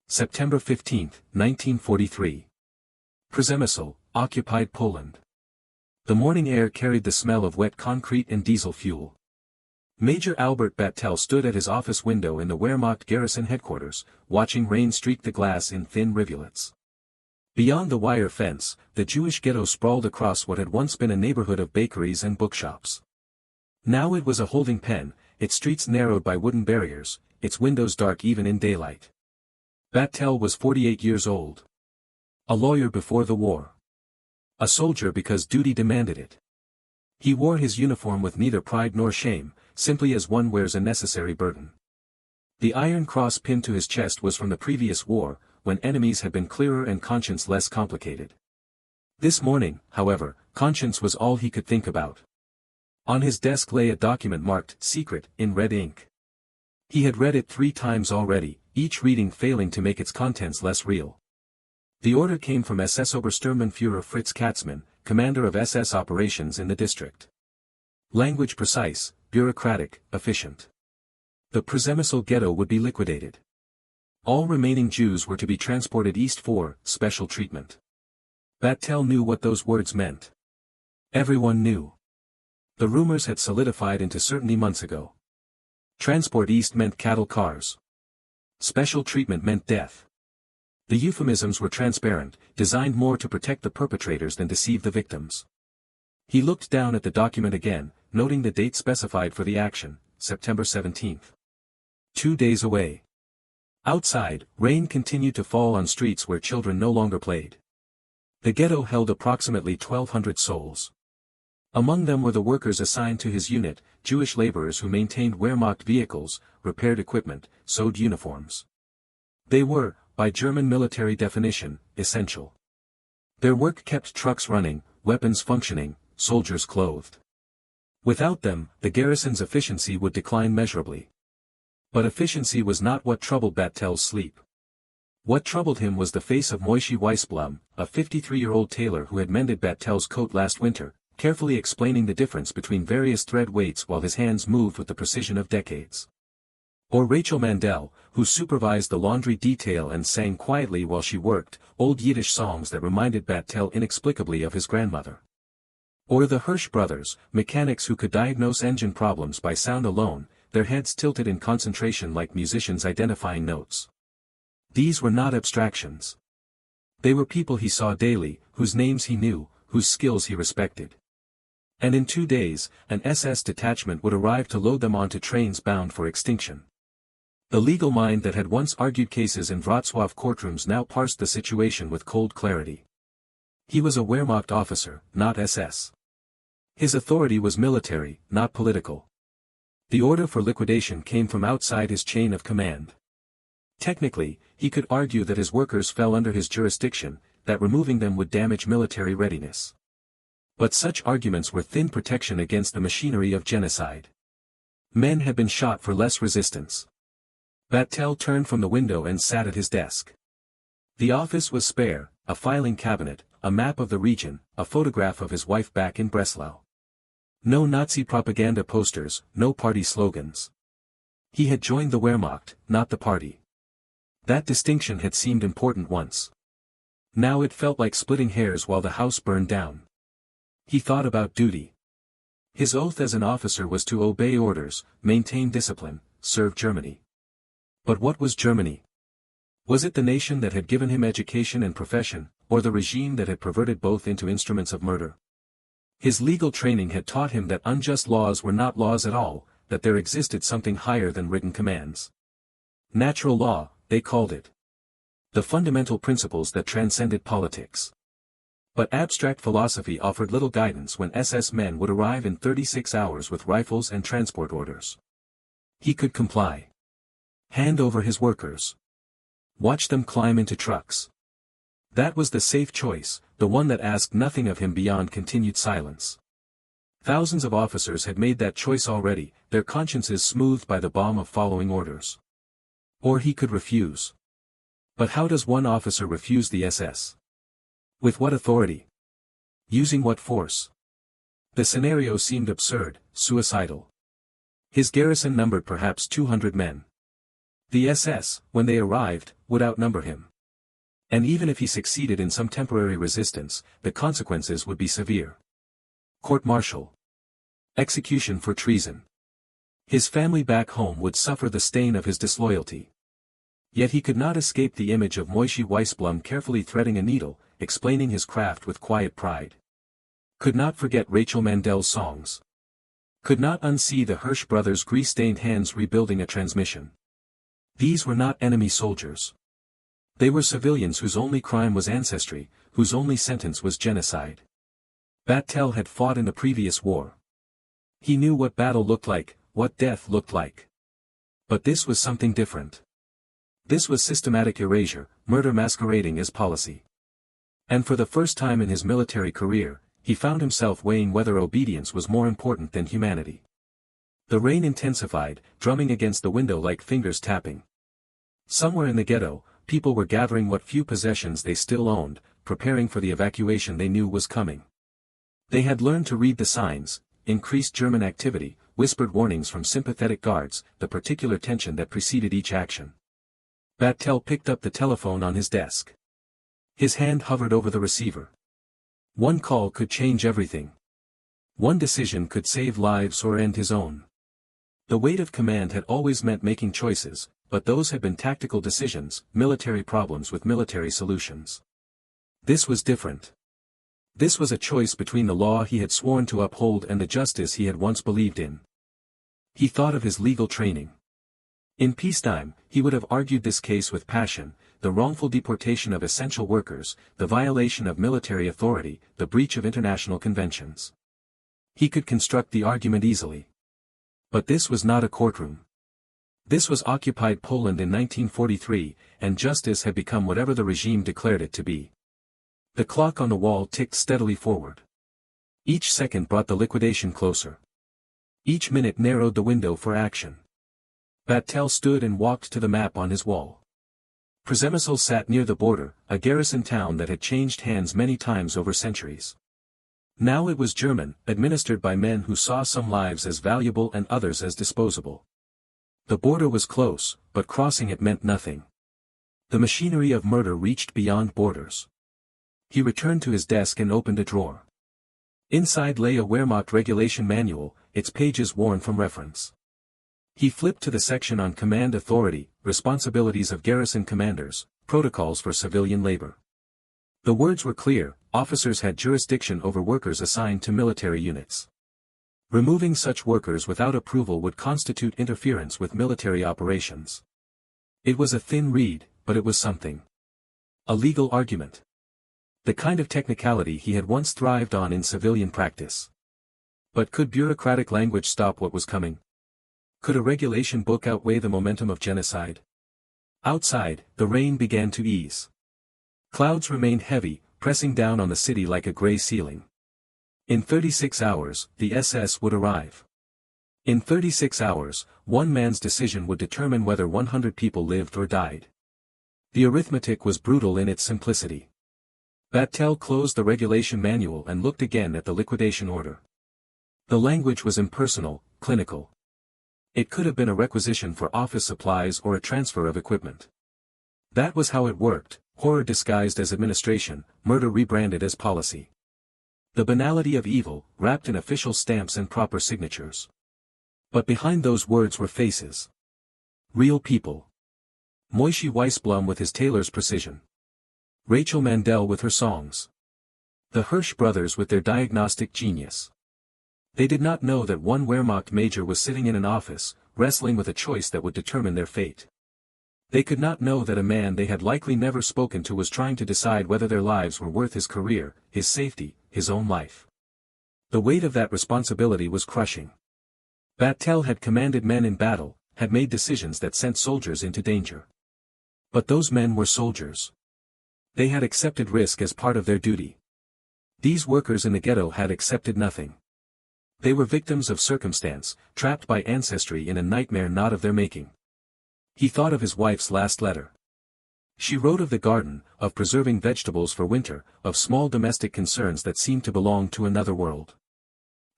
September 15, 1943. Przemyśl, occupied Poland. The morning air carried the smell of wet concrete and diesel fuel. Major Albert Battel stood at his office window in the Wehrmacht garrison headquarters, watching rain streak the glass in thin rivulets. Beyond the wire fence, the Jewish ghetto sprawled across what had once been a neighborhood of bakeries and bookshops. Now it was a holding pen, its streets narrowed by wooden barriers, its windows dark even in daylight. Battel was 48 years old. A lawyer before the war. A soldier because duty demanded it. He wore his uniform with neither pride nor shame, simply as one wears a necessary burden. The iron cross pinned to his chest was from the previous war, when enemies had been clearer and conscience less complicated. This morning, however, conscience was all he could think about. On his desk lay a document marked "Secret" in red ink. He had read it 3 times already, each reading failing to make its contents less real. The order came from SS Obersturmbannführer Fritz Katzmann, commander of SS operations in the district. Language precise, bureaucratic, efficient. The Przemyśl ghetto would be liquidated. All remaining Jews were to be transported east for special treatment. Battel knew what those words meant. Everyone knew. The rumors had solidified into certainty months ago. Transport east meant cattle cars. Special treatment meant death. The euphemisms were transparent, designed more to protect the perpetrators than deceive the victims. He looked down at the document again, noting the date specified for the action, September 17. 2 days away. Outside, rain continued to fall on streets where children no longer played. The ghetto held approximately 1,200 souls. Among them were the workers assigned to his unit, Jewish laborers who maintained Wehrmacht vehicles, repaired equipment, sewed uniforms. They were, by German military definition, essential. Their work kept trucks running, weapons functioning, soldiers clothed. Without them, the garrison's efficiency would decline measurably. But efficiency was not what troubled Battel's sleep. What troubled him was the face of Moishe Weisblum, a 53-year-old tailor who had mended Battel's coat last winter, carefully explaining the difference between various thread weights while his hands moved with the precision of decades. Or Rachel Mandel, who supervised the laundry detail and sang quietly while she worked, old Yiddish songs that reminded Battel inexplicably of his grandmother. Or the Hirsch brothers, mechanics who could diagnose engine problems by sound alone, their heads tilted in concentration like musicians identifying notes. These were not abstractions. They were people he saw daily, whose names he knew, whose skills he respected. And in 2 days, an SS detachment would arrive to load them onto trains bound for extinction. The legal mind that had once argued cases in Wrocław courtrooms now parsed the situation with cold clarity. He was a Wehrmacht officer, not SS. His authority was military, not political. The order for liquidation came from outside his chain of command. Technically, he could argue that his workers fell under his jurisdiction, that removing them would damage military readiness. But such arguments were thin protection against the machinery of genocide. Men had been shot for less resistance. Battel turned from the window and sat at his desk. The office was spare, a filing cabinet, a map of the region, a photograph of his wife back in Breslau. No Nazi propaganda posters, no party slogans. He had joined the Wehrmacht, not the party. That distinction had seemed important once. Now it felt like splitting hairs while the house burned down. He thought about duty. His oath as an officer was to obey orders, maintain discipline, serve Germany. But what was Germany? Was it the nation that had given him education and profession, or the regime that had perverted both into instruments of murder? His legal training had taught him that unjust laws were not laws at all, that there existed something higher than written commands. Natural law, they called it. The fundamental principles that transcended politics. But abstract philosophy offered little guidance when SS men would arrive in 36 hours with rifles and transport orders. He could comply. Hand over his workers. Watch them climb into trucks. That was the safe choice, the one that asked nothing of him beyond continued silence. Thousands of officers had made that choice already, their consciences smoothed by the balm of following orders. Or he could refuse. But how does one officer refuse the SS? With what authority? Using what force? The scenario seemed absurd, suicidal. His garrison numbered perhaps 200 men. The SS, when they arrived, would outnumber him. And even if he succeeded in some temporary resistance, the consequences would be severe. Court-martial. Execution for treason. His family back home would suffer the stain of his disloyalty. Yet he could not escape the image of Moishe Weisblum carefully threading a needle, explaining his craft with quiet pride. Could not forget Rachel Mandel's songs. Could not unsee the Hirsch brothers' grease-stained hands rebuilding a transmission. These were not enemy soldiers. They were civilians whose only crime was ancestry, whose only sentence was genocide. Battel had fought in the previous war. He knew what battle looked like, what death looked like. But this was something different. This was systematic erasure, murder masquerading as policy. And for the first time in his military career, he found himself weighing whether obedience was more important than humanity. The rain intensified, drumming against the window like fingers tapping. Somewhere in the ghetto, people were gathering what few possessions they still owned, preparing for the evacuation they knew was coming. They had learned to read the signs, increased German activity, whispered warnings from sympathetic guards, the particular tension that preceded each action. Battel picked up the telephone on his desk. His hand hovered over the receiver. One call could change everything. One decision could save lives or end his own. The weight of command had always meant making choices, but those had been tactical decisions, military problems with military solutions. This was different. This was a choice between the law he had sworn to uphold and the justice he had once believed in. He thought of his legal training. In peacetime, he would have argued this case with passion: the wrongful deportation of essential workers, the violation of military authority, the breach of international conventions. He could construct the argument easily. But this was not a courtroom. This was occupied Poland in 1943, and justice had become whatever the regime declared it to be. The clock on the wall ticked steadily forward. Each second brought the liquidation closer. Each minute narrowed the window for action. Battel stood and walked to the map on his wall. Przemyśl sat near the border, a garrison town that had changed hands many times over centuries. Now it was German, administered by men who saw some lives as valuable and others as disposable. The border was close, but crossing it meant nothing. The machinery of murder reached beyond borders. He returned to his desk and opened a drawer. Inside lay a Wehrmacht regulation manual, its pages worn from reference. He flipped to the section on command authority, responsibilities of garrison commanders, protocols for civilian labor. The words were clear: officers had jurisdiction over workers assigned to military units. Removing such workers without approval would constitute interference with military operations. It was a thin reed, but it was something. A legal argument. The kind of technicality he had once thrived on in civilian practice. But could bureaucratic language stop what was coming? Could a regulation book outweigh the momentum of genocide? Outside, the rain began to ease. Clouds remained heavy, pressing down on the city like a gray ceiling. In 36 hours, the SS would arrive. In 36 hours, one man's decision would determine whether 100 people lived or died. The arithmetic was brutal in its simplicity. Battel closed the regulation manual and looked again at the liquidation order. The language was impersonal, clinical. It could have been a requisition for office supplies or a transfer of equipment. That was how it worked: horror disguised as administration, murder rebranded as policy. The banality of evil, wrapped in official stamps and proper signatures. But behind those words were faces. Real people. Moishe Weisblum with his tailor's precision. Rachel Mandel with her songs. The Hirsch brothers with their diagnostic genius. They did not know that one Wehrmacht major was sitting in an office, wrestling with a choice that would determine their fate. They could not know that a man they had likely never spoken to was trying to decide whether their lives were worth his career, his safety, his own life. The weight of that responsibility was crushing. Battel had commanded men in battle, had made decisions that sent soldiers into danger. But those men were soldiers. They had accepted risk as part of their duty. These workers in the ghetto had accepted nothing. They were victims of circumstance, trapped by ancestry in a nightmare not of their making. He thought of his wife's last letter. She wrote of the garden, of preserving vegetables for winter, of small domestic concerns that seemed to belong to another world.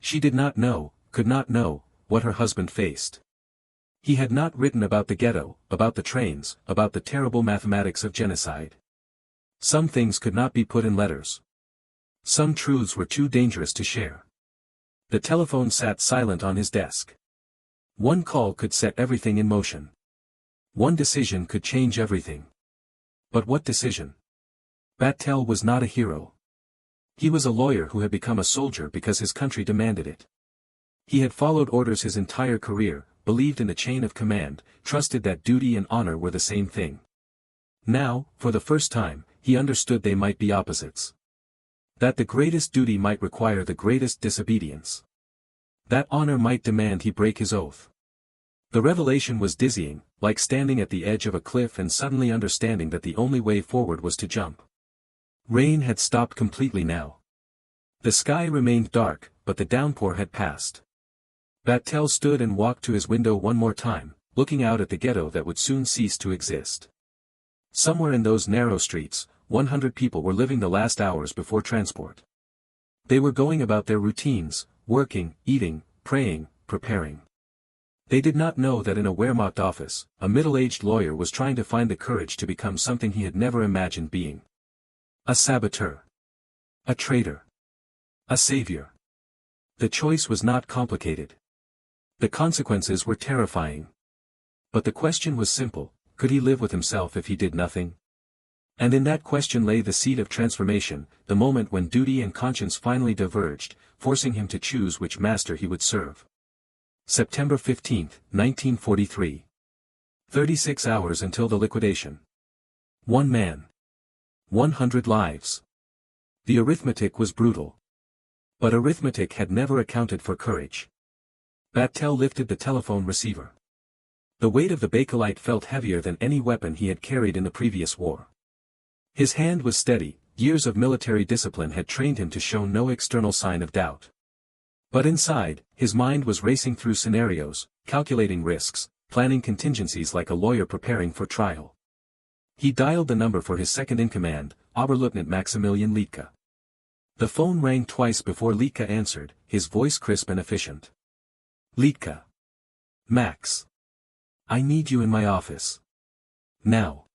She did not know, could not know, what her husband faced. He had not written about the ghetto, about the trains, about the terrible mathematics of genocide. Some things could not be put in letters. Some truths were too dangerous to share. The telephone sat silent on his desk. One call could set everything in motion. One decision could change everything. But what decision? Battel was not a hero. He was a lawyer who had become a soldier because his country demanded it. He had followed orders his entire career, believed in the chain of command, trusted that duty and honor were the same thing. Now, for the first time, he understood they might be opposites. That the greatest duty might require the greatest disobedience. That honor might demand he break his oath. The revelation was dizzying, like standing at the edge of a cliff and suddenly understanding that the only way forward was to jump. Rain had stopped completely now. The sky remained dark, but the downpour had passed. Battel stood and walked to his window one more time, looking out at the ghetto that would soon cease to exist. Somewhere in those narrow streets, 100 people were living the last hours before transport. They were going about their routines, working, eating, praying, preparing. They did not know that in a Wehrmacht office, a middle-aged lawyer was trying to find the courage to become something he had never imagined being. A saboteur. A traitor. A savior. The choice was not complicated. The consequences were terrifying. But the question was simple: could he live with himself if he did nothing? And in that question lay the seed of transformation, the moment when duty and conscience finally diverged, forcing him to choose which master he would serve. September 15, 1943. 36 hours until the liquidation. 1 man. 100 lives. The arithmetic was brutal. But arithmetic had never accounted for courage. Battel lifted the telephone receiver. The weight of the bakelite felt heavier than any weapon he had carried in the previous war. His hand was steady, years of military discipline had trained him to show no external sign of doubt. But inside, his mind was racing through scenarios, calculating risks, planning contingencies like a lawyer preparing for trial. He dialed the number for his second-in-command, Oberleutnant Maximilian Liedtke. The phone rang twice before Liedtke answered, his voice crisp and efficient. Liedtke. Max. I need you in my office. Now.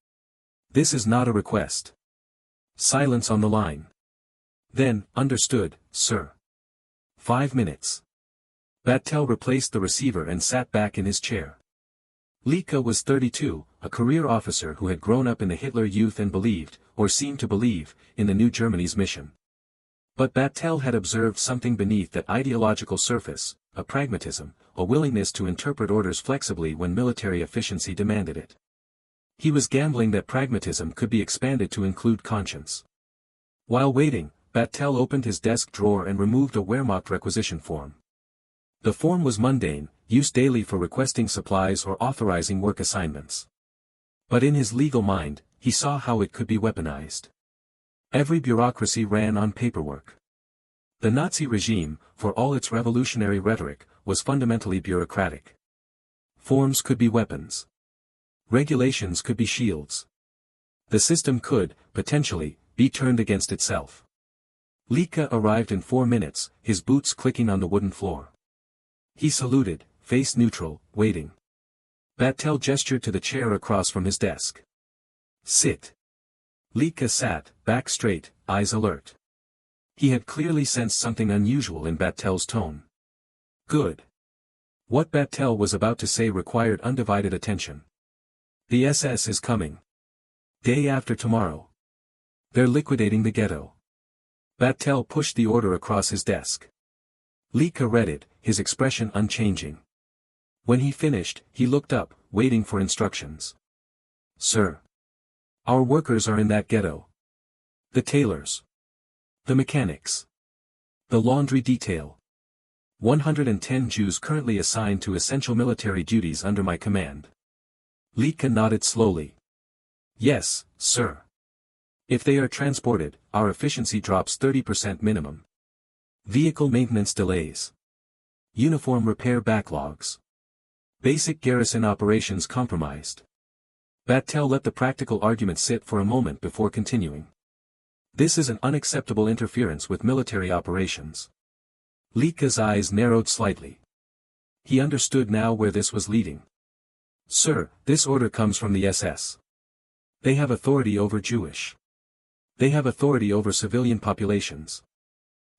This is not a request. Silence on the line. Then, understood, sir. 5 minutes. Battel replaced the receiver and sat back in his chair. Liedtke was 32, a career officer who had grown up in the Hitler Youth and believed, or seemed to believe, in the New Germany's mission. But Battel had observed something beneath that ideological surface, a pragmatism, a willingness to interpret orders flexibly when military efficiency demanded it. He was gambling that pragmatism could be expanded to include conscience. While waiting, Battel opened his desk drawer and removed a Wehrmacht requisition form. The form was mundane, used daily for requesting supplies or authorizing work assignments. But in his legal mind, he saw how it could be weaponized. Every bureaucracy ran on paperwork. The Nazi regime, for all its revolutionary rhetoric, was fundamentally bureaucratic. Forms could be weapons. Regulations could be shields. The system could, potentially, be turned against itself. Liedtke arrived in 4 minutes, his boots clicking on the wooden floor. He saluted, face neutral, waiting. Battel gestured to the chair across from his desk. Sit. Liedtke sat, back straight, eyes alert. He had clearly sensed something unusual in Battel's tone. Good. What Battel was about to say required undivided attention. The SS is coming. Day after tomorrow. They're liquidating the ghetto. Battel pushed the order across his desk. Liedtke read it, his expression unchanging. When he finished, he looked up, waiting for instructions. Sir. Our workers are in that ghetto. The tailors. The mechanics. The laundry detail. 110 Jews currently assigned to essential military duties under my command. Liedtke nodded slowly. Yes, sir. If they are transported, our efficiency drops 30% minimum. Vehicle maintenance delays. Uniform repair backlogs. Basic garrison operations compromised. Battel let the practical argument sit for a moment before continuing. This is an unacceptable interference with military operations. Liedtke's eyes narrowed slightly. He understood now where this was leading. Sir, this order comes from the SS. They have authority over Jewish. They have authority over civilian populations.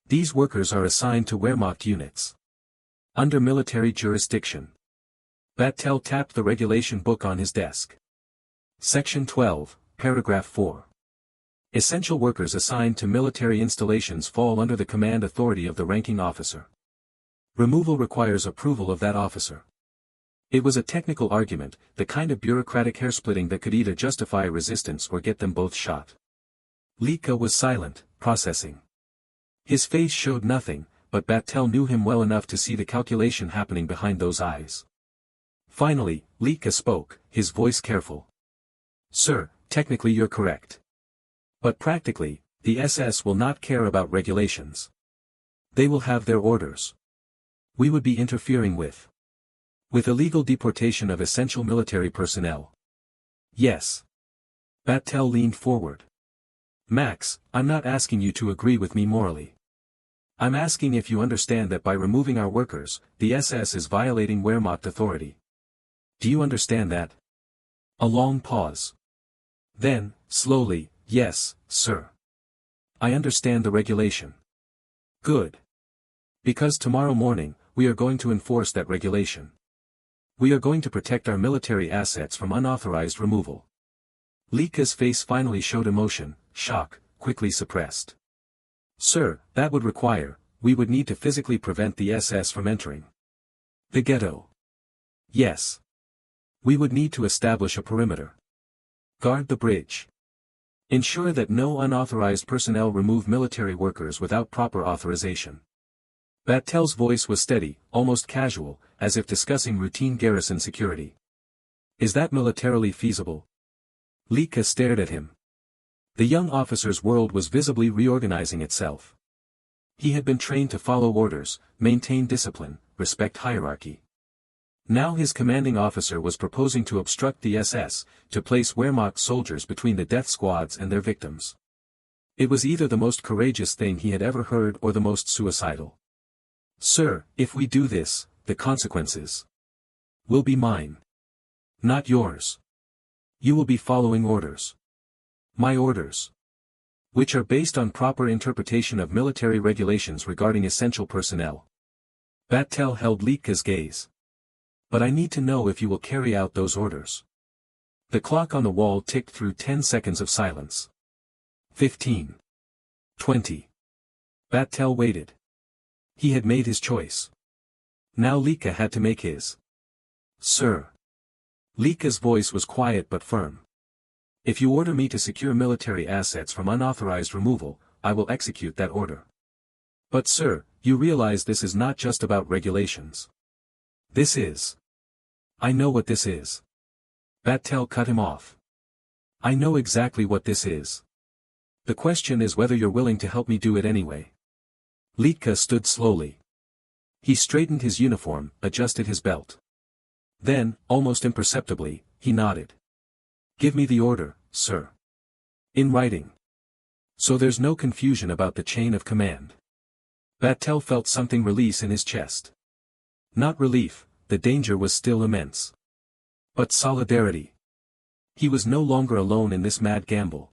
These workers are assigned to Wehrmacht units. Under military jurisdiction. Battel tapped the regulation book on his desk. Section 12, Paragraph 4. Essential workers assigned to military installations fall under the command authority of the ranking officer. Removal requires approval of that officer. It was a technical argument, the kind of bureaucratic hairsplitting that could either justify resistance or get them both shot. Liedtke was silent, processing. His face showed nothing, but Battel knew him well enough to see the calculation happening behind those eyes. Finally, Liedtke spoke, his voice careful. Sir, technically you're correct. But practically, the SS will not care about regulations. They will have their orders. We would be interfering with illegal deportation of essential military personnel. Yes. Battel leaned forward. Max, I'm not asking you to agree with me morally. I'm asking if you understand that by removing our workers, the SS is violating Wehrmacht authority. Do you understand that? A long pause. Then, slowly, yes, sir. I understand the regulation. Good. Because tomorrow morning, we are going to enforce that regulation. We are going to protect our military assets from unauthorized removal. Liedtke's face finally showed emotion, shock, quickly suppressed. Sir, that would require, we would need to physically prevent the SS from entering the ghetto. Yes. We would need to establish a perimeter. Guard the bridge. Ensure that no unauthorized personnel remove military workers without proper authorization. Battel's voice was steady, almost casual, as if discussing routine garrison security. Is that militarily feasible? Liedtke stared at him. The young officer's world was visibly reorganizing itself. He had been trained to follow orders, maintain discipline, respect hierarchy. Now his commanding officer was proposing to obstruct the SS, to place Wehrmacht soldiers between the death squads and their victims. It was either the most courageous thing he had ever heard or the most suicidal. Sir, if we do this, the consequences will be mine. Not yours. You will be following orders. My orders. Which are based on proper interpretation of military regulations regarding essential personnel. Battel held Liedtke's gaze. But I need to know if you will carry out those orders. The clock on the wall ticked through 10 seconds of silence. 15. 20. Battel waited. He had made his choice. Now Liedtke had to make his. Sir. Liedtke's voice was quiet but firm. If you order me to secure military assets from unauthorized removal, I will execute that order. But sir, you realize this is not just about regulations. This is. I know what this is. Battel cut him off. I know exactly what this is. The question is whether you're willing to help me do it anyway. Liedtke stood slowly. He straightened his uniform, adjusted his belt. Then, almost imperceptibly, he nodded. Give me the order, sir. In writing. So there's no confusion about the chain of command. Battel felt something release in his chest. Not relief, the danger was still immense. But solidarity. He was no longer alone in this mad gamble.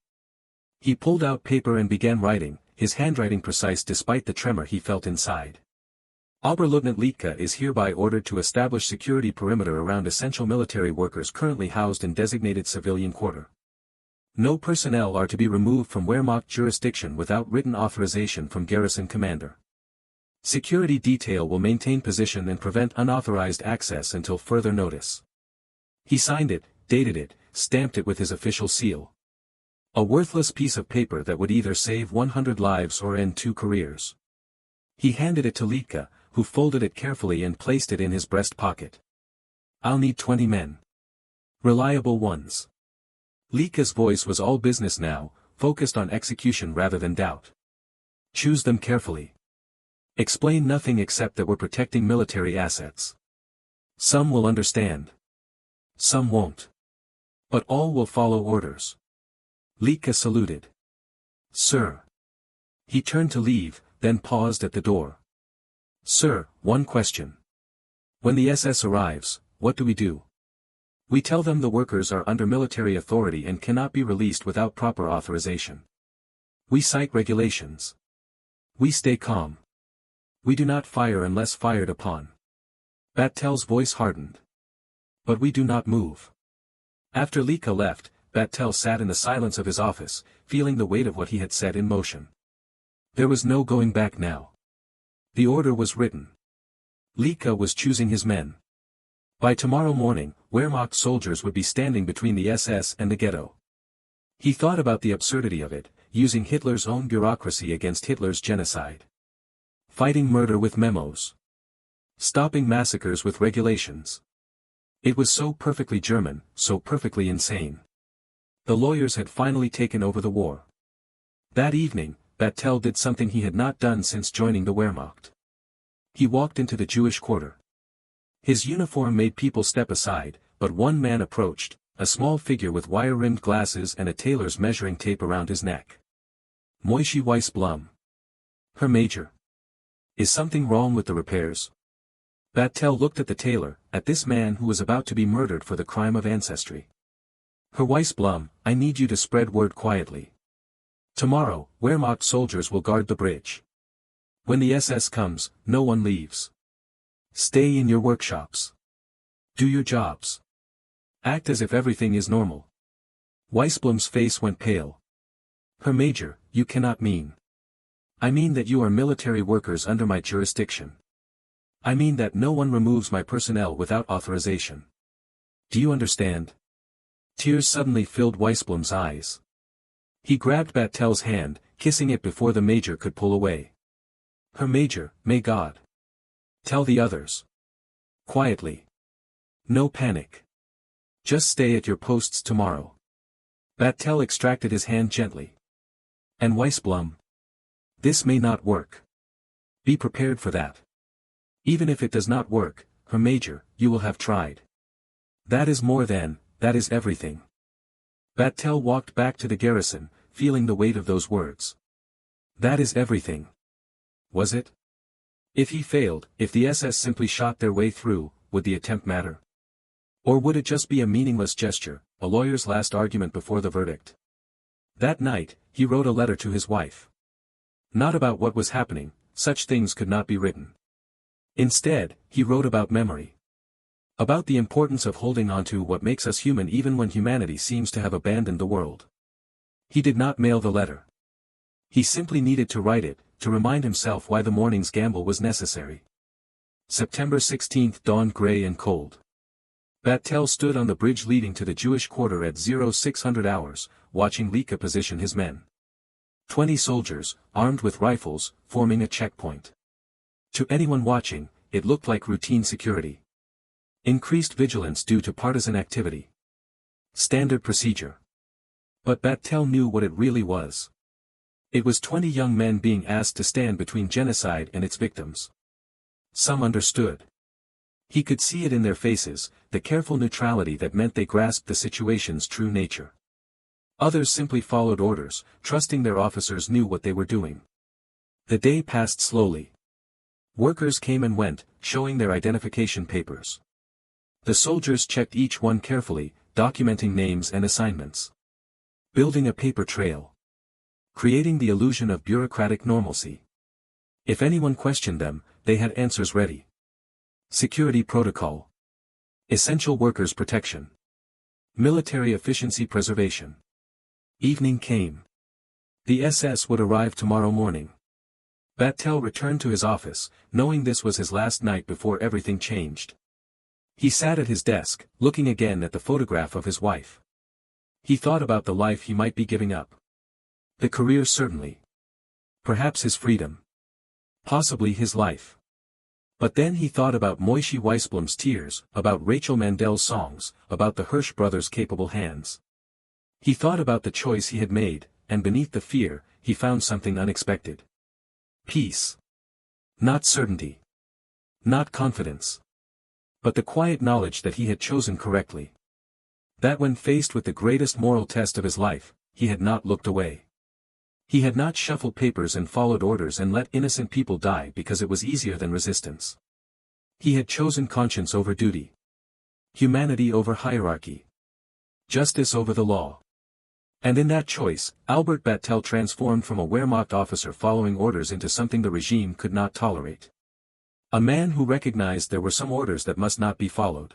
He pulled out paper and began writing, his handwriting precise despite the tremor he felt inside. Oberleutnant Liedtke is hereby ordered to establish security perimeter around essential military workers currently housed in designated civilian quarter. No personnel are to be removed from Wehrmacht jurisdiction without written authorization from garrison commander. Security detail will maintain position and prevent unauthorized access until further notice. He signed it, dated it, stamped it with his official seal. A worthless piece of paper that would either save 100 lives or end 2 careers. He handed it to Liedtke, who folded it carefully and placed it in his breast pocket. I'll need 20 men. Reliable ones. Liedtke's voice was all business now, focused on execution rather than doubt. Choose them carefully. Explain nothing except that we're protecting military assets. Some will understand. Some won't. But all will follow orders. Liedtke saluted. Sir. He turned to leave, then paused at the door. Sir, one question. When the SS arrives, what do we do? We tell them the workers are under military authority and cannot be released without proper authorization. We cite regulations. We stay calm. We do not fire unless fired upon. Battel's voice hardened. But we do not move. After Liedtke left, Battel sat in the silence of his office, feeling the weight of what he had set in motion. There was no going back now. The order was written. Liedtke was choosing his men. By tomorrow morning, Wehrmacht soldiers would be standing between the SS and the ghetto. He thought about the absurdity of it, using Hitler's own bureaucracy against Hitler's genocide. Fighting murder with memos. Stopping massacres with regulations. It was so perfectly German, so perfectly insane. The lawyers had finally taken over the war. That evening, Battel did something he had not done since joining the Wehrmacht. He walked into the Jewish quarter. His uniform made people step aside, but one man approached, a small figure with wire-rimmed glasses and a tailor's measuring tape around his neck. Moishe Weissblum. Herr Major. Is something wrong with the repairs? Battel looked at the tailor, at this man who was about to be murdered for the crime of ancestry. Herr Weissblum, I need you to spread word quietly. Tomorrow, Wehrmacht soldiers will guard the bridge. When the SS comes, no one leaves. Stay in your workshops. Do your jobs. Act as if everything is normal. Weissblum's face went pale. Herr Major, you cannot mean. I mean that you are military workers under my jurisdiction. I mean that no one removes my personnel without authorization. Do you understand? Tears suddenly filled Weissblum's eyes. He grabbed Battel's hand, kissing it before the Major could pull away. Herr Major, may God tell the others. Quietly. No panic. Just stay at your posts tomorrow. Battel extracted his hand gently. And Weissblum? This may not work. Be prepared for that. Even if it does not work, Herr Major, you will have tried. That is more than, that is everything. Battel walked back to the garrison, feeling the weight of those words. That is everything. Was it? If he failed, if the SS simply shot their way through, would the attempt matter? Or would it just be a meaningless gesture, a lawyer's last argument before the verdict? That night, he wrote a letter to his wife. Not about what was happening, such things could not be written. Instead, he wrote about memory. About the importance of holding on to what makes us human even when humanity seems to have abandoned the world. He did not mail the letter. He simply needed to write it, to remind himself why the morning's gamble was necessary. September 16 dawned gray and cold. Battel stood on the bridge leading to the Jewish quarter at 0600 hours, watching Liedtke position his men. 20 soldiers, armed with rifles, forming a checkpoint. To anyone watching, it looked like routine security. Increased vigilance due to partisan activity. Standard procedure. But Battel knew what it really was. It was 20 young men being asked to stand between genocide and its victims. Some understood. He could see it in their faces, the careful neutrality that meant they grasped the situation's true nature. Others simply followed orders, trusting their officers knew what they were doing. The day passed slowly. Workers came and went, showing their identification papers. The soldiers checked each one carefully, documenting names and assignments. Building a paper trail. Creating the illusion of bureaucratic normalcy. If anyone questioned them, they had answers ready. Security protocol. Essential workers protection. Military efficiency preservation. Evening came. The SS would arrive tomorrow morning. Battel returned to his office, knowing this was his last night before everything changed. He sat at his desk, looking again at the photograph of his wife. He thought about the life he might be giving up. The career certainly. Perhaps his freedom. Possibly his life. But then he thought about Moishe Weissblum's tears, about Rachel Mandel's songs, about the Hirsch brothers' capable hands. He thought about the choice he had made, and beneath the fear, he found something unexpected. Peace. Not certainty. Not confidence. But the quiet knowledge that he had chosen correctly. That when faced with the greatest moral test of his life, he had not looked away. He had not shuffled papers and followed orders and let innocent people die because it was easier than resistance. He had chosen conscience over duty. Humanity over hierarchy. Justice over the law. And in that choice, Albert Battel transformed from a Wehrmacht officer following orders into something the regime could not tolerate. A man who recognized there were some orders that must not be followed.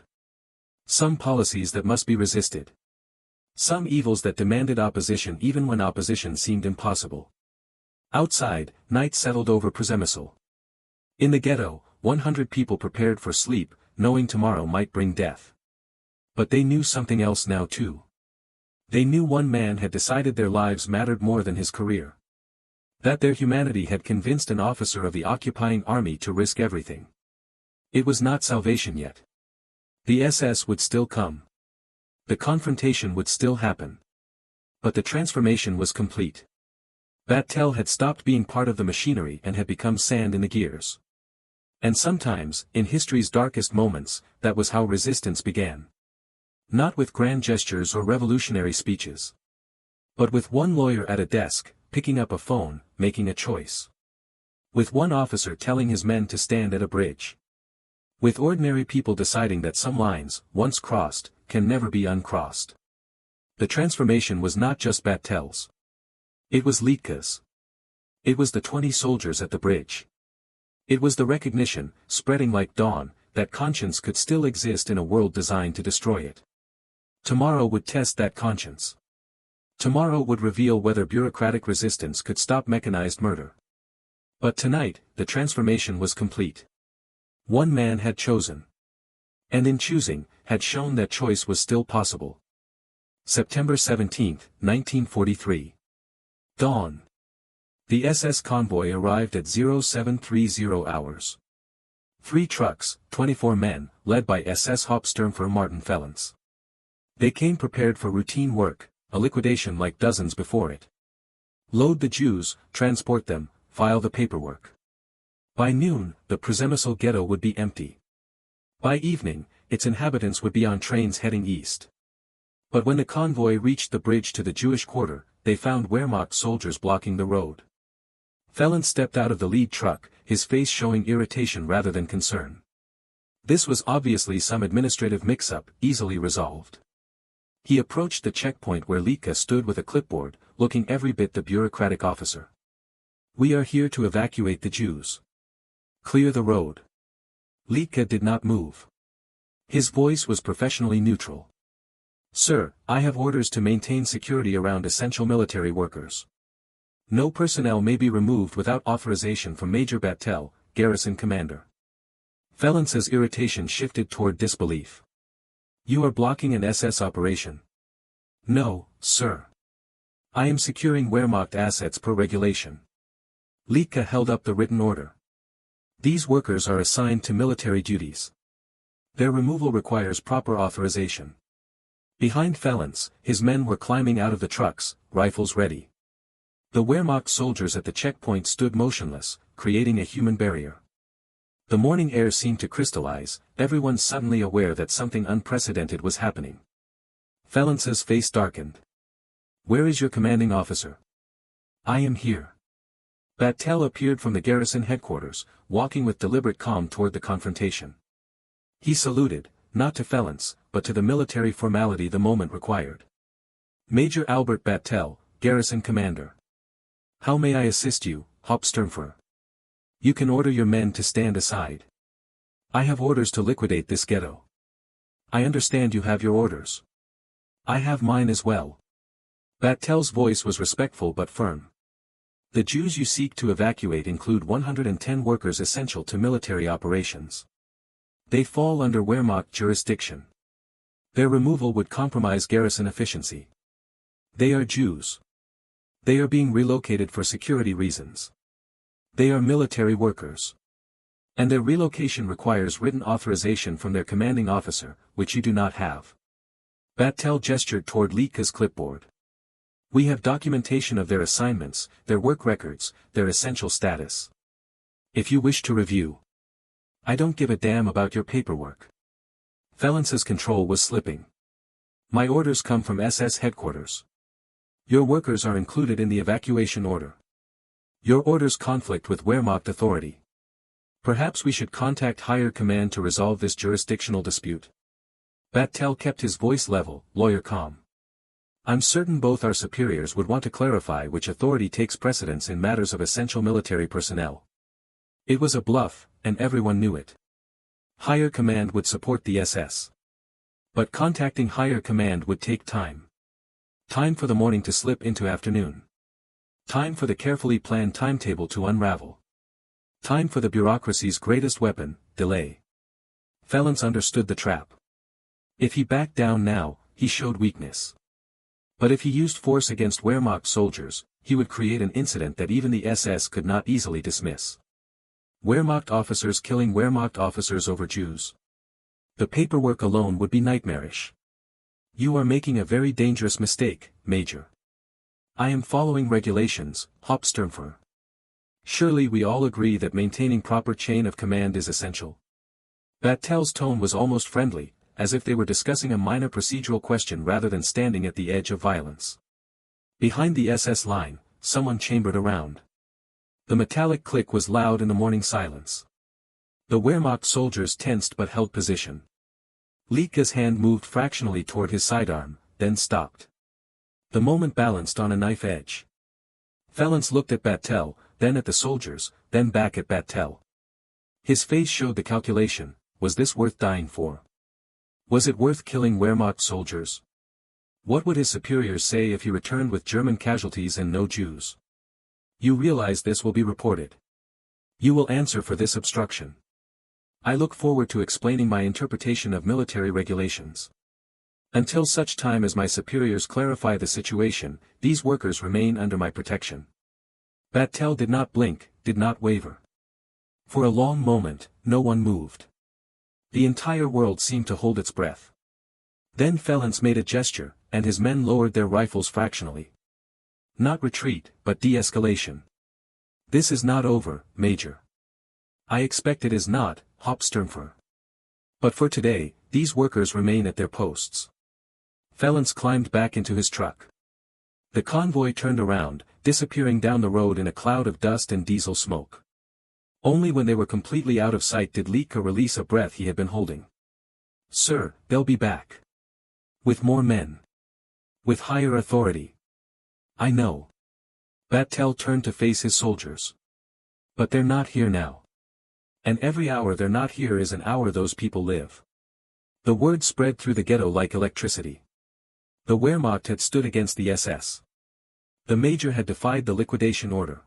Some policies that must be resisted. Some evils that demanded opposition even when opposition seemed impossible. Outside, night settled over Przemyśl. In the ghetto, 100 people prepared for sleep, knowing tomorrow might bring death. But they knew something else now too. They knew one man had decided their lives mattered more than his career. That their humanity had convinced an officer of the occupying army to risk everything. It was not salvation yet. The SS would still come. The confrontation would still happen. But the transformation was complete. Battel had stopped being part of the machinery and had become sand in the gears. And sometimes, in history's darkest moments, that was how resistance began. Not with grand gestures or revolutionary speeches. But with one lawyer at a desk, picking up a phone, making a choice. With one officer telling his men to stand at a bridge. With ordinary people deciding that some lines, once crossed, can never be uncrossed. The transformation was not just Battel's. It was Liedtke's. It was the 20 soldiers at the bridge. It was the recognition, spreading like dawn, that conscience could still exist in a world designed to destroy it. Tomorrow would test that conscience. Tomorrow would reveal whether bureaucratic resistance could stop mechanized murder. But tonight, the transformation was complete. One man had chosen. And in choosing, had shown that choice was still possible. September 17, 1943. Dawn. The SS convoy arrived at 0730 hours. 3 trucks, 24 men, led by SS Hauptsturmführer Martin Phelens. They came prepared for routine work, a liquidation like dozens before it. Load the Jews, transport them, file the paperwork. By noon, the Przemyśl ghetto would be empty. By evening, its inhabitants would be on trains heading east. But when the convoy reached the bridge to the Jewish quarter, they found Wehrmacht soldiers blocking the road. Phelens stepped out of the lead truck, his face showing irritation rather than concern. This was obviously some administrative mix-up, easily resolved. He approached the checkpoint where Liedtke stood with a clipboard, looking every bit the bureaucratic officer. "We are here to evacuate the Jews. Clear the road." Liedtke did not move. His voice was professionally neutral. "Sir, I have orders to maintain security around essential military workers. No personnel may be removed without authorization from Major Battel, garrison commander." Phelens's irritation shifted toward disbelief. "You are blocking an SS operation." "No, sir. I am securing Wehrmacht assets per regulation." Liedtke held up the written order. "These workers are assigned to military duties. Their removal requires proper authorization." Behind Phelens, his men were climbing out of the trucks, rifles ready. The Wehrmacht soldiers at the checkpoint stood motionless, creating a human barrier. The morning air seemed to crystallize, everyone suddenly aware that something unprecedented was happening. Phelens's face darkened. "Where is your commanding officer?" "I am here." Battel appeared from the garrison headquarters, walking with deliberate calm toward the confrontation. He saluted, not to Phelens, but to the military formality the moment required. "Major Albert Battel, garrison commander. How may I assist you, Hauptsturmführer?" "You can order your men to stand aside. I have orders to liquidate this ghetto." "I understand you have your orders." "I have mine as well." Battel's voice was respectful but firm. "The Jews you seek to evacuate include 110 workers essential to military operations. They fall under Wehrmacht jurisdiction. Their removal would compromise garrison efficiency. They are Jews. They are being relocated for security reasons. They are military workers. And their relocation requires written authorization from their commanding officer, which you do not have." Battel gestured toward Liedtke's clipboard. "We have documentation of their assignments, their work records, their essential status. If you wish to review." "I don't give a damn about your paperwork." Phelens's control was slipping. "My orders come from SS headquarters. Your workers are included in the evacuation order. Your orders conflict with Wehrmacht authority. Perhaps we should contact higher command to resolve this jurisdictional dispute." Battel kept his voice level, lawyer calm. I'm certain both our superiors would want to clarify which authority takes precedence in matters of essential military personnel. It was a bluff, and everyone knew it. Higher command would support the SS. But contacting higher command would take time. Time for the morning to slip into afternoon. Time for the carefully planned timetable to unravel. Time for the bureaucracy's greatest weapon, delay. Felons understood the trap. If he backed down now, he showed weakness. But if he used force against Wehrmacht soldiers, he would create an incident that even the SS could not easily dismiss. Wehrmacht officers killing Wehrmacht officers over Jews. The paperwork alone would be nightmarish. You are making a very dangerous mistake, Major. I am following regulations, Hauptsturmführer. Surely we all agree that maintaining proper chain of command is essential. Battel's tone was almost friendly, as if they were discussing a minor procedural question rather than standing at the edge of violence. Behind the SS line, someone chambered around. The metallic click was loud in the morning silence. The Wehrmacht soldiers tensed but held position. Liedtke's hand moved fractionally toward his sidearm, then stopped. The moment balanced on a knife edge. Felons looked at Battel, then at the soldiers, then back at Battel. His face showed the calculation: was this worth dying for? Was it worth killing Wehrmacht soldiers? What would his superiors say if he returned with German casualties and no Jews? You realize this will be reported. You will answer for this obstruction. I look forward to explaining my interpretation of military regulations. Until such time as my superiors clarify the situation, these workers remain under my protection. Battel did not blink, did not waver. For a long moment, no one moved. The entire world seemed to hold its breath. Then Felons made a gesture, and his men lowered their rifles fractionally. Not retreat, but de-escalation. This is not over, Major. I expect it is not, Hauptsturmführer. But for today, these workers remain at their posts. Felons climbed back into his truck. The convoy turned around, disappearing down the road in a cloud of dust and diesel smoke. Only when they were completely out of sight did Liedtke release a breath he had been holding. Sir, they'll be back. With more men. With higher authority. I know. Battel turned to face his soldiers. But they're not here now. And every hour they're not here is an hour those people live. The word spread through the ghetto like electricity. The Wehrmacht had stood against the SS. The Major had defied the liquidation order.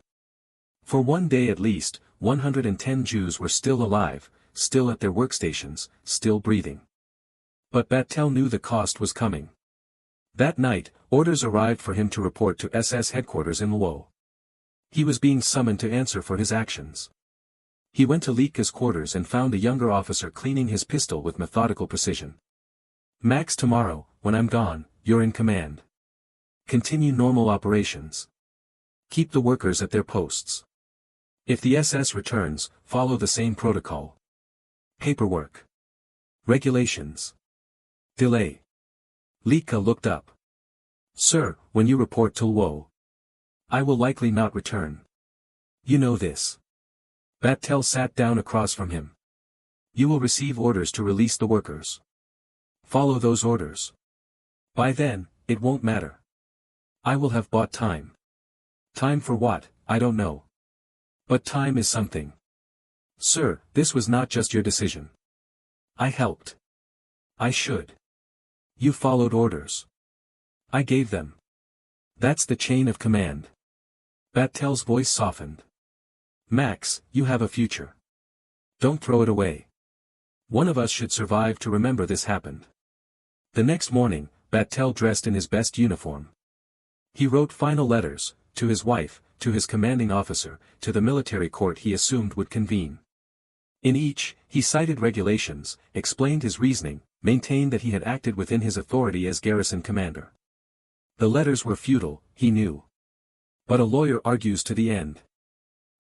For one day at least, 110 Jews were still alive, still at their workstations, still breathing. But Battel knew the cost was coming. That night, orders arrived for him to report to SS headquarters in Lwów. He was being summoned to answer for his actions. He went to Liedtke's quarters and found a younger officer cleaning his pistol with methodical precision. Max, tomorrow, when I'm gone, you're in command. Continue normal operations. Keep the workers at their posts. If the SS returns, follow the same protocol. Paperwork. Regulations. Delay. Liedtke looked up. Sir, when you report to Lwów, I will likely not return. You know this. Battel sat down across from him. You will receive orders to release the workers. Follow those orders. By then, it won't matter. I will have bought time. Time for what, I don't know. But time is something. Sir, this was not just your decision. I helped. I should. You followed orders. I gave them. That's the chain of command. Battel's voice softened. Max, you have a future. Don't throw it away. One of us should survive to remember this happened. The next morning, Battel dressed in his best uniform. He wrote final letters, to his wife, to his commanding officer, to the military court he assumed would convene. In each, he cited regulations, explained his reasoning, maintained that he had acted within his authority as garrison commander. The letters were futile, he knew. But a lawyer argues to the end.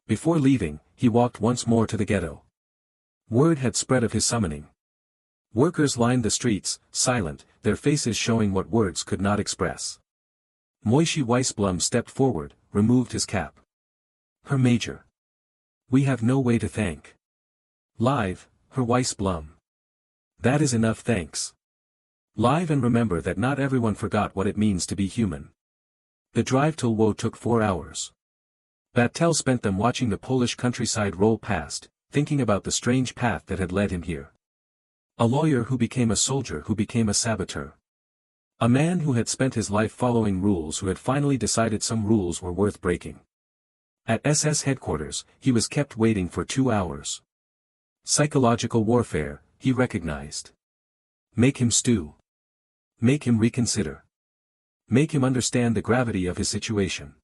Before leaving, he walked once more to the ghetto. Word had spread of his summoning. Workers lined the streets, silent, their faces showing what words could not express. Moishe Weissblum stepped forward, removed his cap. Herr Major. We have no way to thank. Live, Herr Weissblum. That is enough thanks. Live and remember that not everyone forgot what it means to be human. The drive to Lwo took 4 hours. Battel spent them watching the Polish countryside roll past, thinking about the strange path that had led him here. A lawyer who became a soldier who became a saboteur. A man who had spent his life following rules who had finally decided some rules were worth breaking. At SS headquarters, he was kept waiting for 2 hours. Psychological warfare, he recognized. Make him stew. Make him reconsider. Make him understand the gravity of his situation.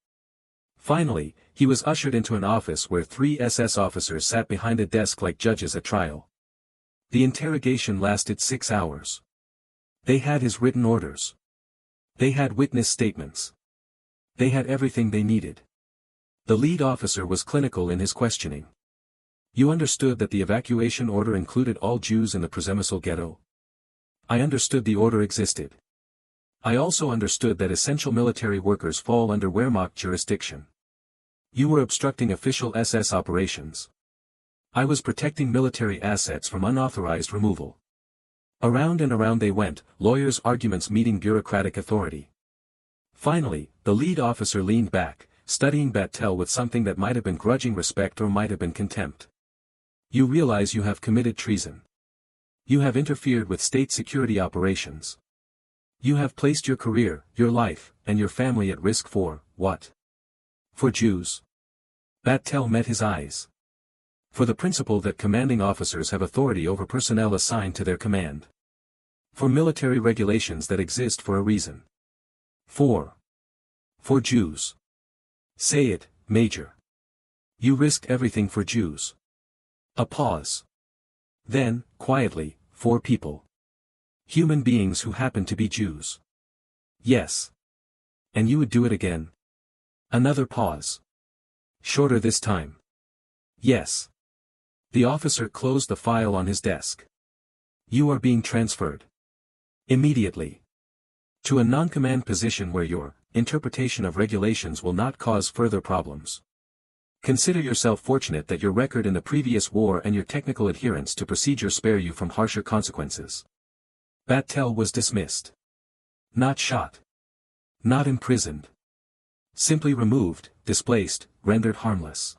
Finally, he was ushered into an office where 3 SS officers sat behind a desk like judges at trial. The interrogation lasted 6 hours. They had his written orders. They had witness statements. They had everything they needed. The lead officer was clinical in his questioning. You understood that the evacuation order included all Jews in the Przemyśl ghetto? I understood the order existed. I also understood that essential military workers fall under Wehrmacht jurisdiction. You were obstructing official SS operations. I was protecting military assets from unauthorized removal. Around and around they went, lawyers' arguments meeting bureaucratic authority. Finally, the lead officer leaned back, studying Battel with something that might have been grudging respect or might have been contempt. You realize you have committed treason. You have interfered with state security operations. You have placed your career, your life, and your family at risk for, what? For Jews. Battel met his eyes. For the principle that commanding officers have authority over personnel assigned to their command. For military regulations that exist for a reason. For Jews. Say it, Major. You risked everything for Jews. A pause. Then, quietly, 4 people. Human beings who happen to be Jews. Yes. And you would do it again? Another pause. Shorter this time. Yes. The officer closed the file on his desk. You are being transferred. Immediately. To a non-command position where your interpretation of regulations will not cause further problems. Consider yourself fortunate that your record in the previous war and your technical adherence to procedure spare you from harsher consequences. Battel was dismissed. Not shot. Not imprisoned. Simply removed, displaced, rendered harmless.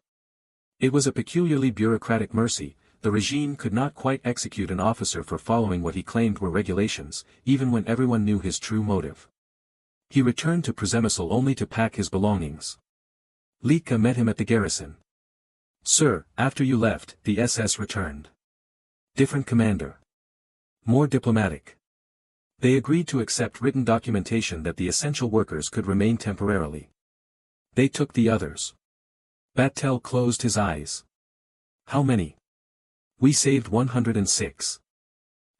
It was a peculiarly bureaucratic mercy. The regime could not quite execute an officer for following what he claimed were regulations, even when everyone knew his true motive. He returned to Przemyśl only to pack his belongings. Liedtke met him at the garrison. Sir, after you left, the SS returned. Different commander. More diplomatic. They agreed to accept written documentation that the essential workers could remain temporarily. They took the others. Battel closed his eyes. How many? We saved 106.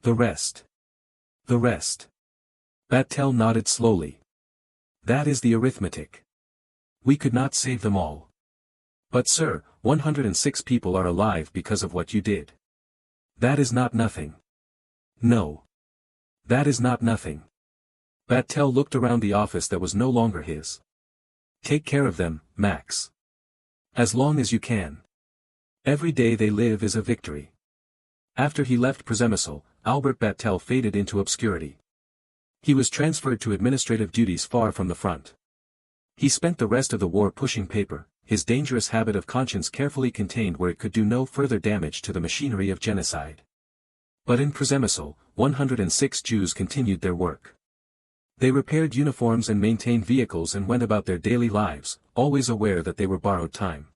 The rest. The rest. Battel nodded slowly. That is the arithmetic. We could not save them all. But sir, 106 people are alive because of what you did. That is not nothing. No. That is not nothing. Battel looked around the office that was no longer his. Take care of them, Max. As long as you can. Every day they live is a victory. After he left Przemyśl, Albert Battel faded into obscurity. He was transferred to administrative duties far from the front. He spent the rest of the war pushing paper, his dangerous habit of conscience carefully contained where it could do no further damage to the machinery of genocide. But in Przemyśl, 106 Jews continued their work. They repaired uniforms and maintained vehicles and went about their daily lives, always aware that they were borrowed time.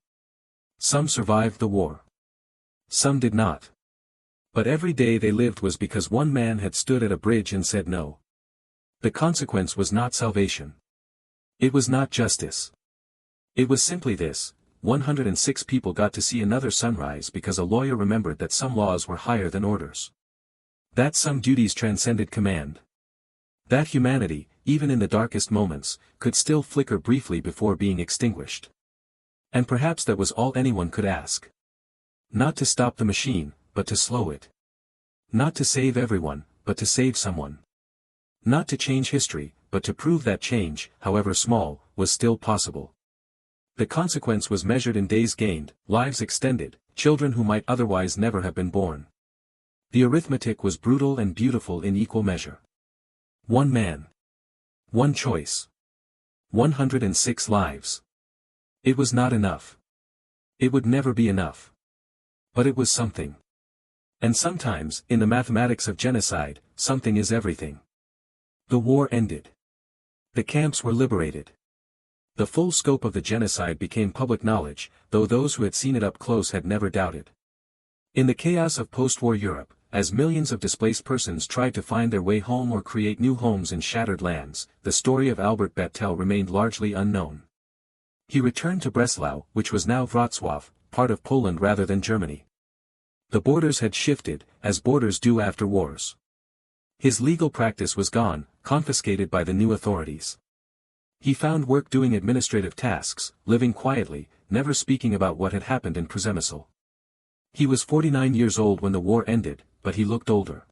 Some survived the war. Some did not. But every day they lived was because one man had stood at a bridge and said no. The consequence was not salvation. It was not justice. It was simply this: 106 people got to see another sunrise because a lawyer remembered that some laws were higher than orders. That some duties transcended command. That humanity, even in the darkest moments, could still flicker briefly before being extinguished. And perhaps that was all anyone could ask. Not to stop the machine, but to slow it. Not to save everyone, but to save someone. Not to change history, but to prove that change, however small, was still possible. The consequence was measured in days gained, lives extended, children who might otherwise never have been born. The arithmetic was brutal and beautiful in equal measure. One man. One choice. 106 lives. It was not enough. It would never be enough. But it was something. And sometimes, in the mathematics of genocide, something is everything. The war ended. The camps were liberated. The full scope of the genocide became public knowledge, though those who had seen it up close had never doubted. In the chaos of post-war Europe, as millions of displaced persons tried to find their way home or create new homes in shattered lands, the story of Albert Battel remained largely unknown. He returned to Breslau, which was now Wrocław, part of Poland rather than Germany. The borders had shifted, as borders do after wars. His legal practice was gone, confiscated by the new authorities. He found work doing administrative tasks, living quietly, never speaking about what had happened in Przemyśl. He was 49 years old when the war ended, but he looked older.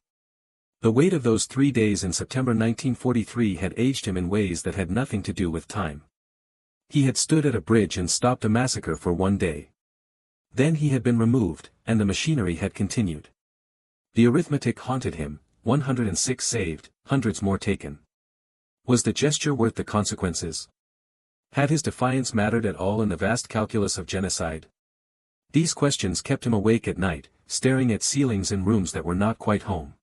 The weight of those 3 days in September 1943 had aged him in ways that had nothing to do with time. He had stood at a bridge and stopped a massacre for 1 day. Then he had been removed, and the machinery had continued. The arithmetic haunted him, 106 saved, hundreds more taken. Was the gesture worth the consequences? Had his defiance mattered at all in the vast calculus of genocide? These questions kept him awake at night, staring at ceilings in rooms that were not quite home.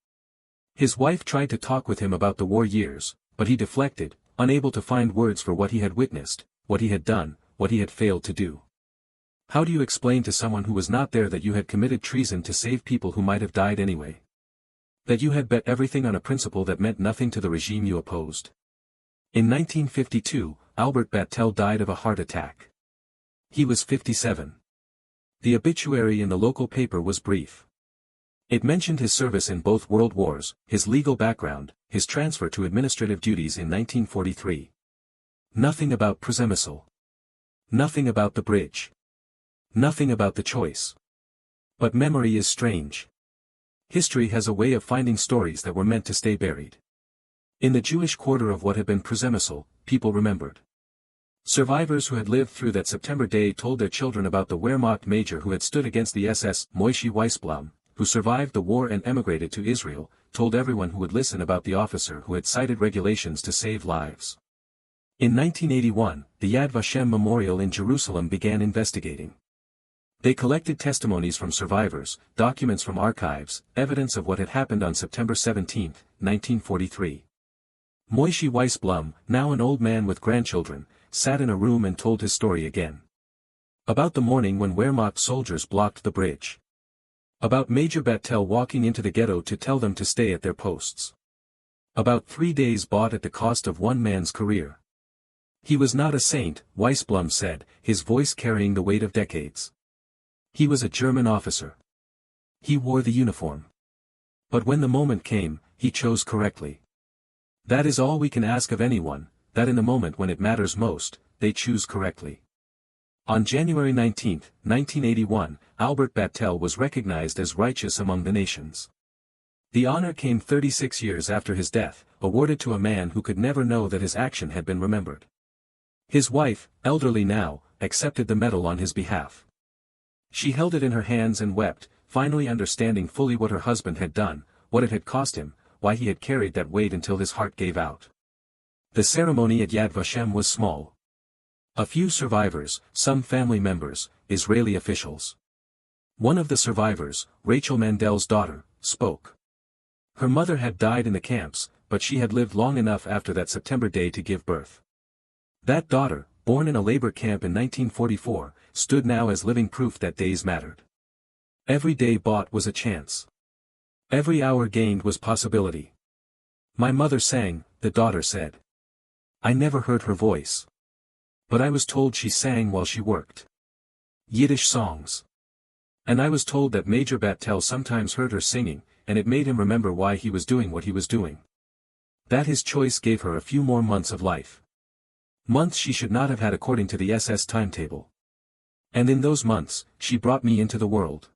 His wife tried to talk with him about the war years, but he deflected, unable to find words for what he had witnessed, what he had done, what he had failed to do. How do you explain to someone who was not there that you had committed treason to save people who might have died anyway? That you had bet everything on a principle that meant nothing to the regime you opposed? In 1952, Albert Battel died of a heart attack. He was 57. The obituary in the local paper was brief. It mentioned his service in both world wars, his legal background, his transfer to administrative duties in 1943. Nothing about Przemyśl. Nothing about the bridge. Nothing about the choice. But memory is strange. History has a way of finding stories that were meant to stay buried. In the Jewish quarter of what had been Przemyśl, people remembered. Survivors who had lived through that September day told their children about the Wehrmacht major who had stood against the SS, Moishe Weissblum, who survived the war and emigrated to Israel, told everyone who would listen about the officer who had cited regulations to save lives. In 1981, the Yad Vashem Memorial in Jerusalem began investigating. They collected testimonies from survivors, documents from archives, evidence of what had happened on September 17, 1943. Moishe Weissblum, now an old man with grandchildren, sat in a room and told his story again. About the morning when Wehrmacht soldiers blocked the bridge. About Major Battel walking into the ghetto to tell them to stay at their posts. About 3 days bought at the cost of one man's career. He was not a saint, Weissblum said, his voice carrying the weight of decades. He was a German officer. He wore the uniform. But when the moment came, he chose correctly. That is all we can ask of anyone, that in the moment when it matters most, they choose correctly. On January 19, 1981, Albert Battel was recognized as righteous among the nations. The honor came 36 years after his death, awarded to a man who could never know that his action had been remembered. His wife, elderly now, accepted the medal on his behalf. She held it in her hands and wept, finally understanding fully what her husband had done, what it had cost him, why he had carried that weight until his heart gave out. The ceremony at Yad Vashem was small. A few survivors, some family members, Israeli officials. One of the survivors, Rachel Mandel's daughter, spoke. Her mother had died in the camps, but she had lived long enough after that September day to give birth. That daughter, born in a labor camp in 1944, stood now as living proof that days mattered. Every day bought was a chance. Every hour gained was possibility. My mother sang, the daughter said. I never heard her voice. But I was told she sang while she worked. Yiddish songs. And I was told that Major Battel sometimes heard her singing, and it made him remember why he was doing what he was doing. That his choice gave her a few more months of life. Months she should not have had according to the SS timetable. And in those months, she brought me into the world.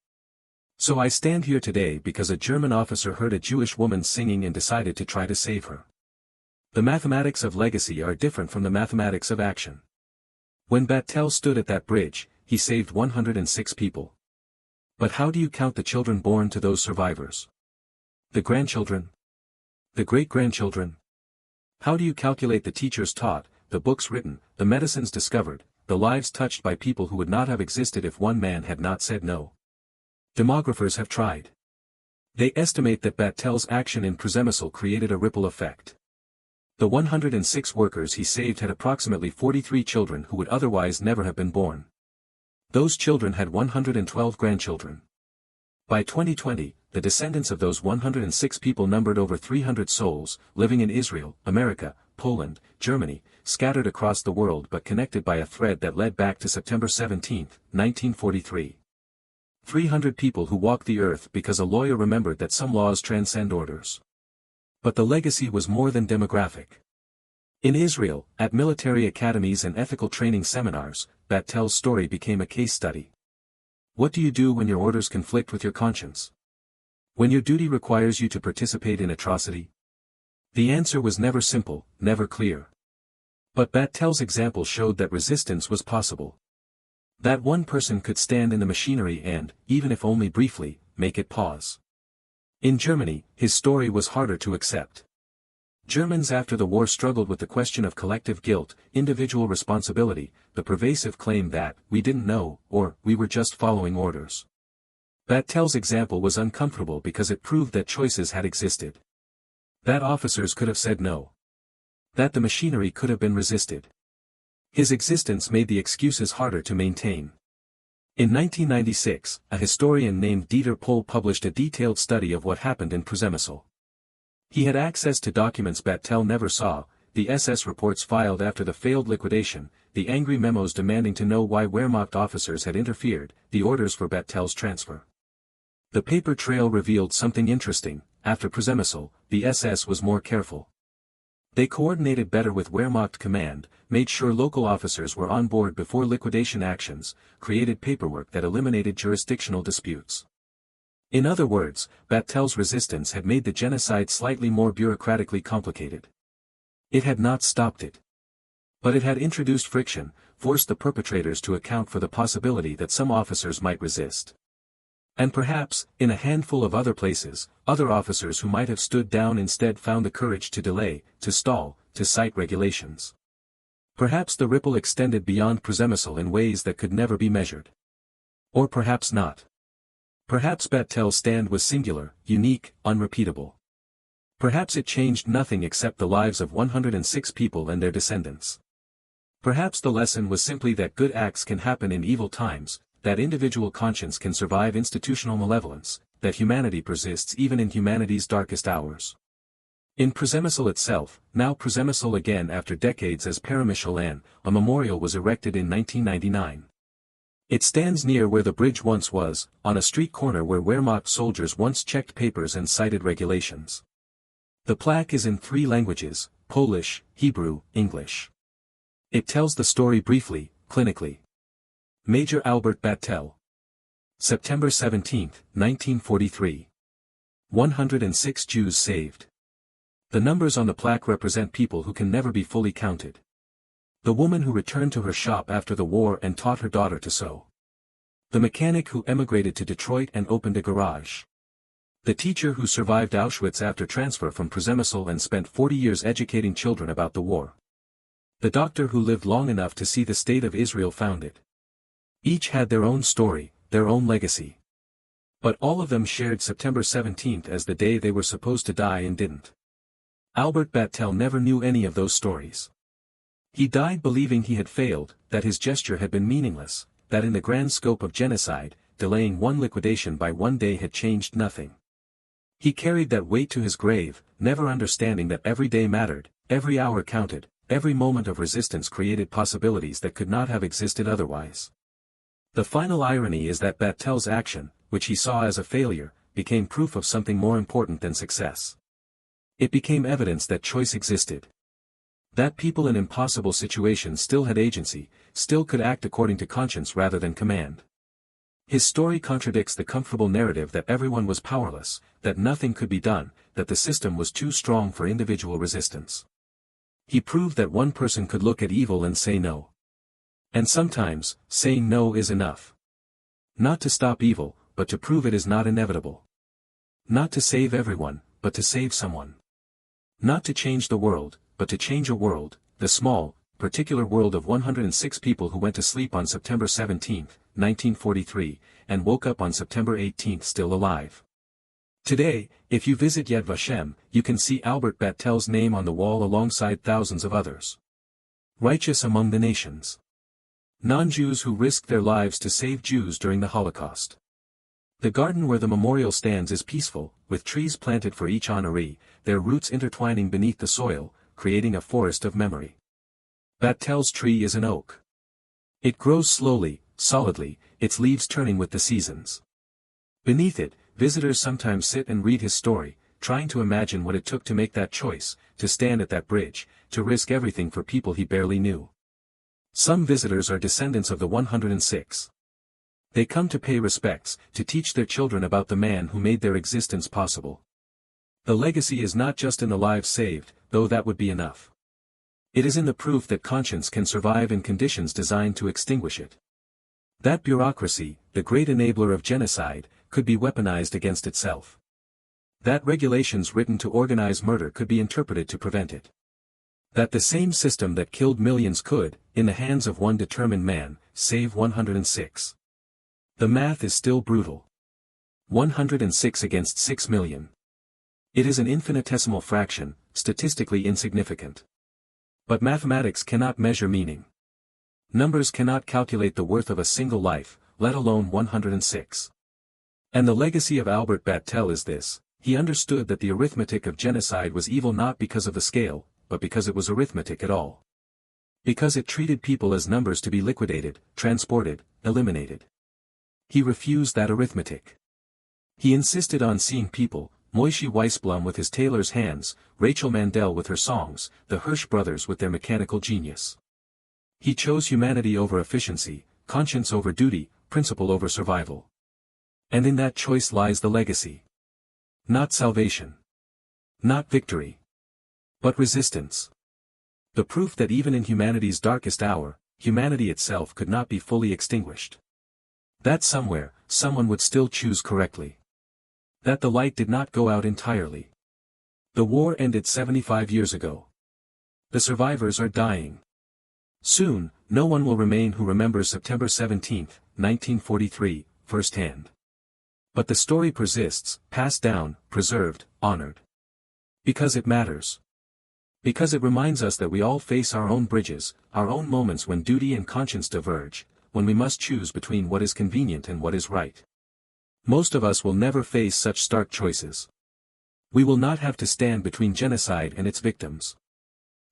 So I stand here today because a German officer heard a Jewish woman singing and decided to try to save her. The mathematics of legacy are different from the mathematics of action. When Battel stood at that bridge, he saved 106 people. But how do you count the children born to those survivors? The grandchildren? The great-grandchildren? How do you calculate the teachers taught, the books written, the medicines discovered, the lives touched by people who would not have existed if one man had not said no? Demographers have tried. They estimate that Battel's action in Przemyśl created a ripple effect. The 106 workers he saved had approximately 43 children who would otherwise never have been born. Those children had 112 grandchildren. By 2020, the descendants of those 106 people numbered over 300 souls, living in Israel, America, Poland, Germany, scattered across the world but connected by a thread that led back to September 17, 1943. 300 people who walked the earth because a lawyer remembered that some laws transcend orders. But the legacy was more than demographic. In Israel, at military academies and ethical training seminars, Battel's story became a case study. What do you do when your orders conflict with your conscience? When your duty requires you to participate in atrocity? The answer was never simple, never clear. But Battel's example showed that resistance was possible. That one person could stand in the machinery and, even if only briefly, make it pause. In Germany, his story was harder to accept. Germans after the war struggled with the question of collective guilt, individual responsibility, the pervasive claim that, we didn't know, or, we were just following orders. Battel's example was uncomfortable because it proved that choices had existed. That officers could have said no. That the machinery could have been resisted. His existence made the excuses harder to maintain. In 1996, a historian named Dieter Pohl published a detailed study of what happened in Przemyśl. He had access to documents Battel never saw, the SS reports filed after the failed liquidation, the angry memos demanding to know why Wehrmacht officers had interfered, the orders for Battel's transfer. The paper trail revealed something interesting. After Przemyśl, the SS was more careful. They coordinated better with Wehrmacht command, made sure local officers were on board before liquidation actions, created paperwork that eliminated jurisdictional disputes. In other words, Battel's resistance had made the genocide slightly more bureaucratically complicated. It had not stopped it. But it had introduced friction, forced the perpetrators to account for the possibility that some officers might resist. And perhaps, in a handful of other places, other officers who might have stood down instead found the courage to delay, to stall, to cite regulations. Perhaps the ripple extended beyond Przemyśl in ways that could never be measured. Or perhaps not. Perhaps Battel's stand was singular, unique, unrepeatable. Perhaps it changed nothing except the lives of 106 people and their descendants. Perhaps the lesson was simply that good acts can happen in evil times, that individual conscience can survive institutional malevolence, that humanity persists even in humanity's darkest hours. In Przemyśl itself, now Przemyśl again after decades as Przemyśl, a memorial was erected in 1999. It stands near where the bridge once was, on a street corner where Wehrmacht soldiers once checked papers and cited regulations. The plaque is in 3 languages, Polish, Hebrew, English. It tells the story briefly, clinically. Major Albert Battel. September 17, 1943. 106 Jews saved. The numbers on the plaque represent people who can never be fully counted. The woman who returned to her shop after the war and taught her daughter to sew. The mechanic who emigrated to Detroit and opened a garage. The teacher who survived Auschwitz after transfer from Przemyśl and spent 40 years educating children about the war. The doctor who lived long enough to see the state of Israel founded. Each had their own story, their own legacy. But all of them shared September 17 as the day they were supposed to die and didn't. Albert Battel never knew any of those stories. He died believing he had failed, that his gesture had been meaningless, that in the grand scope of genocide, delaying one liquidation by one day had changed nothing. He carried that weight to his grave, never understanding that every day mattered, every hour counted, every moment of resistance created possibilities that could not have existed otherwise. The final irony is that Battel's action, which he saw as a failure, became proof of something more important than success. It became evidence that choice existed. That people in impossible situations still had agency, still could act according to conscience rather than command. His story contradicts the comfortable narrative that everyone was powerless, that nothing could be done, that the system was too strong for individual resistance. He proved that one person could look at evil and say no. And sometimes, saying no is enough. Not to stop evil, but to prove it is not inevitable. Not to save everyone, but to save someone. Not to change the world, but to change a world, the small, particular world of 106 people who went to sleep on September 17, 1943, and woke up on September 18 still alive. Today, if you visit Yad Vashem, you can see Albert Battel's name on the wall alongside thousands of others. Righteous among the nations. Non-Jews who risked their lives to save Jews during the Holocaust. The garden where the memorial stands is peaceful, with trees planted for each honoree, their roots intertwining beneath the soil, creating a forest of memory. Battel's tree is an oak. It grows slowly, solidly, its leaves turning with the seasons. Beneath it, visitors sometimes sit and read his story, trying to imagine what it took to make that choice, to stand at that bridge, to risk everything for people he barely knew. Some visitors are descendants of the 106. They come to pay respects, to teach their children about the man who made their existence possible. The legacy is not just in the lives saved, though that would be enough. It is in the proof that conscience can survive in conditions designed to extinguish it. That bureaucracy, the great enabler of genocide, could be weaponized against itself. That regulations written to organize murder could be interpreted to prevent it. That the same system that killed millions could, in the hands of one determined man, save 106. The math is still brutal. 106 against 6 million. It is an infinitesimal fraction, statistically insignificant. But mathematics cannot measure meaning. Numbers cannot calculate the worth of a single life, let alone 106. And the legacy of Albert Battel is this: he understood that the arithmetic of genocide was evil not because of the scale, but because it was arithmetic at all. Because it treated people as numbers to be liquidated, transported, eliminated. He refused that arithmetic. He insisted on seeing people, Moishe Weisblum with his tailor's hands, Rachel Mandel with her songs, the Hirsch brothers with their mechanical genius. He chose humanity over efficiency, conscience over duty, principle over survival. And in that choice lies the legacy. Not salvation. Not victory. But resistance. The proof that even in humanity's darkest hour, humanity itself could not be fully extinguished. That somewhere, someone would still choose correctly. That the light did not go out entirely. The war ended 75 years ago. The survivors are dying. Soon, no one will remain who remembers September 17, 1943, firsthand. But the story persists, passed down, preserved, honored. Because it matters. Because it reminds us that we all face our own bridges, our own moments when duty and conscience diverge, when we must choose between what is convenient and what is right. Most of us will never face such stark choices. We will not have to stand between genocide and its victims.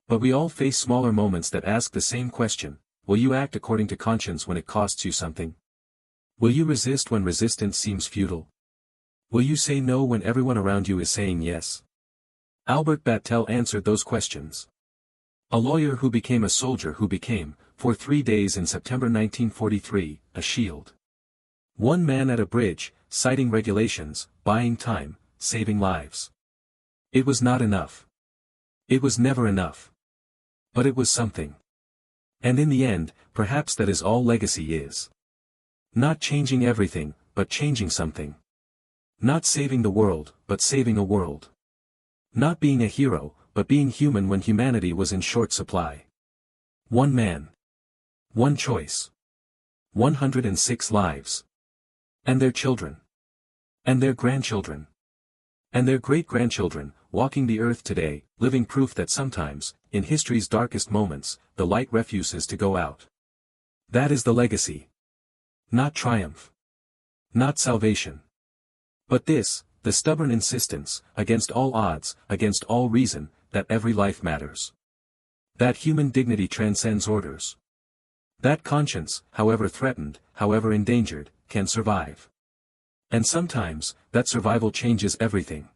But we all face smaller moments that ask the same question: will you act according to conscience when it costs you something? Will you resist when resistance seems futile? Will you say no when everyone around you is saying yes? Albert Battel answered those questions. A lawyer who became a soldier who became, for 3 days in September 1943, a shield. One man at a bridge, citing regulations, buying time, saving lives. It was not enough. It was never enough. But it was something. And in the end, perhaps that is all legacy is. Not changing everything, but changing something. Not saving the world, but saving a world. Not being a hero, but being human when humanity was in short supply. One man. One choice. 106 lives. And their children. And their grandchildren. And their great-grandchildren, walking the earth today, living proof that sometimes, in history's darkest moments, the light refuses to go out. That is the legacy. Not triumph. Not salvation. But this, the stubborn insistence, against all odds, against all reason, that every life matters. That human dignity transcends orders. That conscience, however threatened, however endangered, can survive. And sometimes, that survival changes everything.